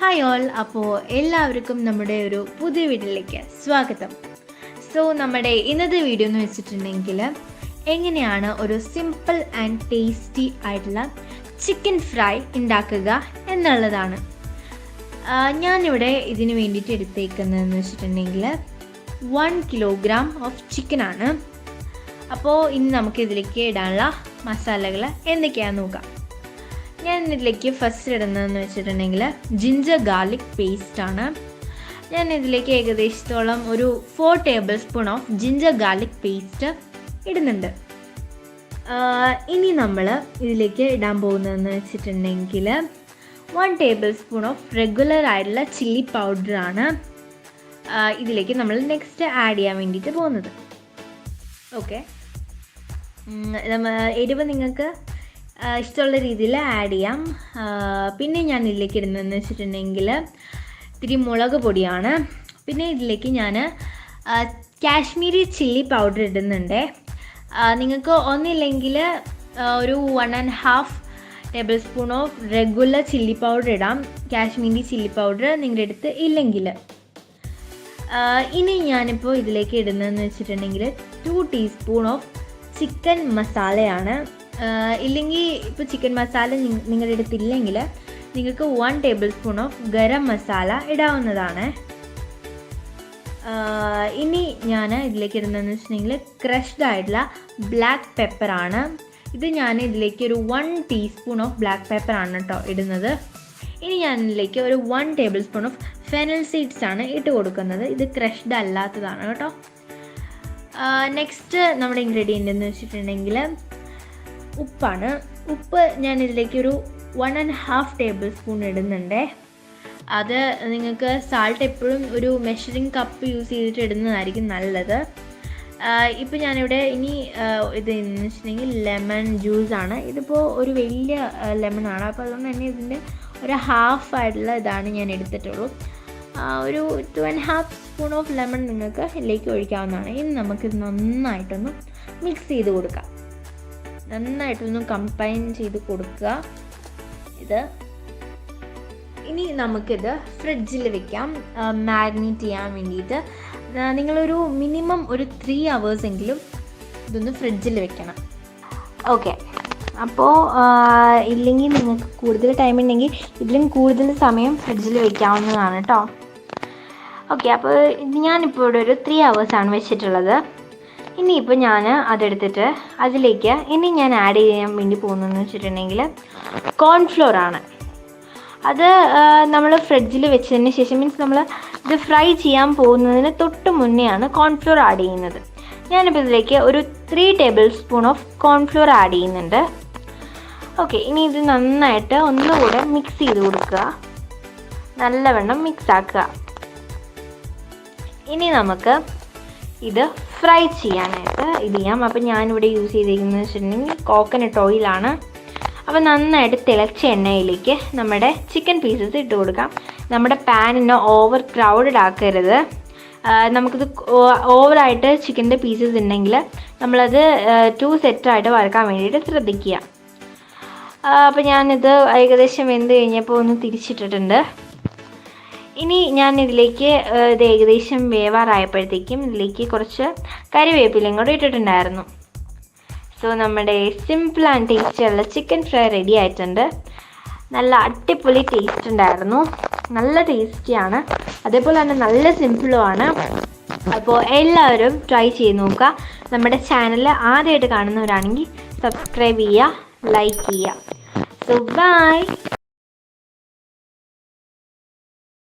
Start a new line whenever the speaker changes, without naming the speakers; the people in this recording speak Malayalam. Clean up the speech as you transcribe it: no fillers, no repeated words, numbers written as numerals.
ഹായ് ഓൾ, അപ്പോൾ എല്ലാവർക്കും നമ്മുടെ ഒരു പുതിയ വീഡിയോയിലേക്ക് സ്വാഗതം. നമ്മുടെ ഇന്നത്തെ വീഡിയോ എന്ന് വെച്ചിട്ടുണ്ടെങ്കിൽ എങ്ങനെയാണ് ഒരു സിമ്പിൾ ആൻഡ് ടേസ്റ്റി ആയിട്ടുള്ള ചിക്കൻ ഫ്രൈ ഉണ്ടാക്കുക എന്നുള്ളതാണ്. ഞാനിവിടെ ഇതിന് വേണ്ടിയിട്ട് എടുത്തേക്കുന്നതെന്ന് വെച്ചിട്ടുണ്ടെങ്കിൽ 1 കിലോഗ്രാം ഓഫ് ചിക്കനാണ്. അപ്പോൾ ഇനി നമുക്കിതിലേക്ക് ഇടാനുള്ള മസാലകൾ എന്തൊക്കെയാണെന്ന് നോക്കാം. ഞാൻ ഇതിലേക്ക് ഫസ്റ്റ് ഇടുന്നതെന്ന് വെച്ചിട്ടുണ്ടെങ്കിൽ ജിഞ്ചർ ഗാർലിക് പേസ്റ്റാണ്. ഞാൻ ഇതിലേക്ക് ഏകദേശത്തോളം ഒരു 4 table spoon of ginger garlic paste ഇടുന്നുണ്ട്. ഇനി നമ്മൾ ഇതിലേക്ക് ഇടാൻ പോകുന്നതെന്ന് വെച്ചിട്ടുണ്ടെങ്കിൽ 1 ടേബിൾ സ്പൂൺ ഓഫ് റെഗുലർ ആയിട്ടുള്ള ചില്ലി പൗഡറാണ് ഇതിലേക്ക് നമ്മൾ നെക്സ്റ്റ് ആഡ് ചെയ്യാൻ വേണ്ടിയിട്ട് പോകുന്നത്. ഓക്കെ, എരിവ് നിങ്ങൾക്ക് ഇഷ്ടമുള്ള രീതിയിൽ ആഡ് ചെയ്യാം. പിന്നെ ഞാൻ ഇതിലേക്ക് ഇടുന്നതെന്ന് വെച്ചിട്ടുണ്ടെങ്കിൽ ഇത്തിരി മുളക് പൊടിയാണ്. പിന്നെ ഇതിലേക്ക് ഞാൻ കാശ്മീരി ചില്ലി പൗഡർ ഇടുന്നുണ്ട്. നിങ്ങൾക്ക് ഒന്നില്ലെങ്കിൽ ഒരു 1.5 table spoon of regular chilli powder ഇടാം, കാശ്മീരി ചില്ലി പൗഡർ നിങ്ങളുടെ അടുത്ത് ഇല്ലെങ്കിൽ. ഇനി ഞാനിപ്പോൾ ഇതിലേക്ക് ഇടുന്നതെന്ന് വെച്ചിട്ടുണ്ടെങ്കിൽ 2 ടീസ്പൂൺ ഓഫ് ചിക്കൻ മസാലയാണ്. ഇല്ലെങ്കിൽ ഇപ്പോൾ ചിക്കൻ മസാല നിങ്ങളുടെ അടുത്തില്ലെങ്കിൽ നിങ്ങൾക്ക് 1 tablespoon of garam masala ഇടാവുന്നതാണ്. ഇനി ഞാൻ ഇതിലേക്ക് ഇടുന്നതെന്ന് വെച്ചിട്ടുണ്ടെങ്കിൽ ക്രഷ്ഡ് ആയിട്ടുള്ള ബ്ലാക്ക് പെപ്പറാണ്. ഇത് ഞാൻ ഇതിലേക്ക് ഒരു 1 ടീസ്പൂൺ ഓഫ് ബ്ലാക്ക് പെപ്പറാണ് കേട്ടോ ഇടുന്നത്. ഇനി ഞാൻ ഇതിലേക്ക് ഒരു 1 tablespoon of fennel seeds ആണ് ഇട്ട് കൊടുക്കുന്നത്. ഇത് ക്രഷ്ഡ് അല്ലാത്തതാണ് കേട്ടോ. നെക്സ്റ്റ് നമ്മുടെ ഇൻഗ്രീഡിയൻ്റ് എന്ന് വെച്ചിട്ടുണ്ടെങ്കിൽ ഉപ്പാണ്. ഉപ്പ് ഞാൻ ഇതിലേക്ക് ഒരു 1.5 ടേബിൾ സ്പൂൺ ഇടുന്നുണ്ട്. അത് നിങ്ങൾക്ക് സാൾട്ട് എപ്പോഴും ഒരു മെഷറിംഗ് കപ്പ് യൂസ് ചെയ്തിട്ട് ഇടുന്നതായിരിക്കും നല്ലത്. ഇപ്പോൾ ഞാനിവിടെ ഇനി ഇത് എന്ന് വെച്ചിട്ടുണ്ടെങ്കിൽ ലെമൺ ജ്യൂസാണ്. ഇതിപ്പോൾ ഒരു വലിയ ലെമണാണ്, അപ്പോൾ അതുകൊണ്ട് തന്നെ ഇതിൻ്റെ ഒരു ഹാഫ് ആയിട്ടുള്ള ഇതാണ് ഞാൻ എടുത്തിട്ടുള്ളൂ. ഒരു 2.5 സ്പൂൺ ഓഫ് ലെമൺ നിങ്ങൾക്ക് ഇതിലേക്ക് ഒഴിക്കാവുന്നതാണ്. ഇനി നമുക്കിത് നന്നായിട്ടൊന്ന് മിക്സ് ചെയ്ത് കൊടുക്കാം. നന്നായിട്ടൊന്ന് കമ്പൈൻ ചെയ്ത് കൊടുക്കുക ഇത്. ഇനി നമുക്കിത് ഫ്രിഡ്ജിൽ വെക്കാം മാരിനേറ്റ് ചെയ്യാൻ വേണ്ടിയിട്ട്. നിങ്ങളൊരു മിനിമം ഒരു 3 hours എങ്കിലും ഇതൊന്ന് ഫ്രിഡ്ജിൽ വെക്കണം. ഓക്കെ, അപ്പോൾ ഇല്ലെങ്കിൽ നിങ്ങൾക്ക് കൂടുതൽ ടൈം ഉണ്ടെങ്കിൽ ഇതിലും കൂടുതൽ സമയം ഫ്രിഡ്ജിൽ വെക്കാവുന്നതാണ് കേട്ടോ. ഓക്കെ, അപ്പോൾ ഞാനിപ്പോൾ ഇവിടെ ഒരു 3 hours ആണ് വെച്ചിട്ടുള്ളത്. ഇനിയിപ്പോൾ ഞാൻ അതെടുത്തിട്ട് അതിലേക്ക് ഇനി ഞാൻ ആഡ് ചെയ്യാൻ വേണ്ടി പോകുന്നതെന്ന് വെച്ചിട്ടുണ്ടെങ്കിൽ കോൺഫ്ലോർ ആണ്. അത് നമ്മൾ ഫ്രിഡ്ജിൽ വെച്ചതിന് ശേഷം, മീൻസ് നമ്മൾ ഇത് ഫ്രൈ ചെയ്യാൻ പോകുന്നതിന് തൊട്ട് മുന്നെയാണ് കോൺഫ്ലോർ ആഡ് ചെയ്യുന്നത്. ഞാനിപ്പോൾ ഇതിലേക്ക് ഒരു 3 table spoon of cornflour add ചെയ്യുന്നുണ്ട്. ഓക്കെ, ഇനി ഇത് നന്നായിട്ട് ഒന്നുകൂടെ മിക്സ് ചെയ്ത് കൊടുക്കുക, നല്ലവണ്ണം മിക്സ് ആക്കുക. ഇനി നമുക്ക് ഇത് ഫ്രൈ ചെയ്യാനായിട്ട് ഇത് ചെയ്യാം. അപ്പോൾ ഞാനിവിടെ യൂസ് ചെയ്തിരിക്കുന്നത് വെച്ചിട്ടുണ്ടെങ്കിൽ കോക്കനട്ട് ഓയിലാണ്. അപ്പോൾ നന്നായിട്ട് തിളച്ച എണ്ണയിലേക്ക് നമ്മുടെ ചിക്കൻ പീസസ് ഇട്ട് കൊടുക്കാം. നമ്മുടെ പാനിനെ ഓവർ ക്രൗഡഡ് ആക്കരുത്. നമുക്കിത് ഓവറായിട്ട് ചിക്കൻ്റെ പീസസ് ഉണ്ടെങ്കിൽ നമ്മളത് 2 സെറ്റായിട്ട് വറക്കാൻ വേണ്ടിയിട്ട് ശ്രദ്ധിക്കുക. അപ്പോൾ ഞാനിത് ഏകദേശം വെന്ത് കഴിഞ്ഞപ്പോൾ ഒന്ന് തിരിച്ചിട്ടിട്ടുണ്ട്. ഇനി ഞാൻ ഇതിലേക്ക് ഇത് ഏകദേശം വേവാറായപ്പോഴത്തേക്കും ഇതിലേക്ക് കുറച്ച് കറിവേപ്പിലയും കൂടെ ഇട്ടിട്ടുണ്ടായിരുന്നു. നമ്മുടെ സിമ്പിൾ ആൻഡ് ടേസ്റ്റിയുള്ള ചിക്കൻ ഫ്രൈ റെഡി ആയിട്ടുണ്ട്. നല്ല അടിപൊളി ടേസ്റ്റ് ഉണ്ടായിരുന്നു, നല്ല ടേസ്റ്റിയാണ്, അതേപോലെ തന്നെ നല്ല സിമ്പിളുമാണ്. അപ്പോൾ എല്ലാവരും ട്രൈ ചെയ്ത് നോക്കുക. നമ്മുടെ ചാനൽ ആദ്യമായിട്ട് കാണുന്നവരാണെങ്കിൽ സബ്സ്ക്രൈബ് ചെയ്യുക, ലൈക്ക് ചെയ്യുക. ബൈ.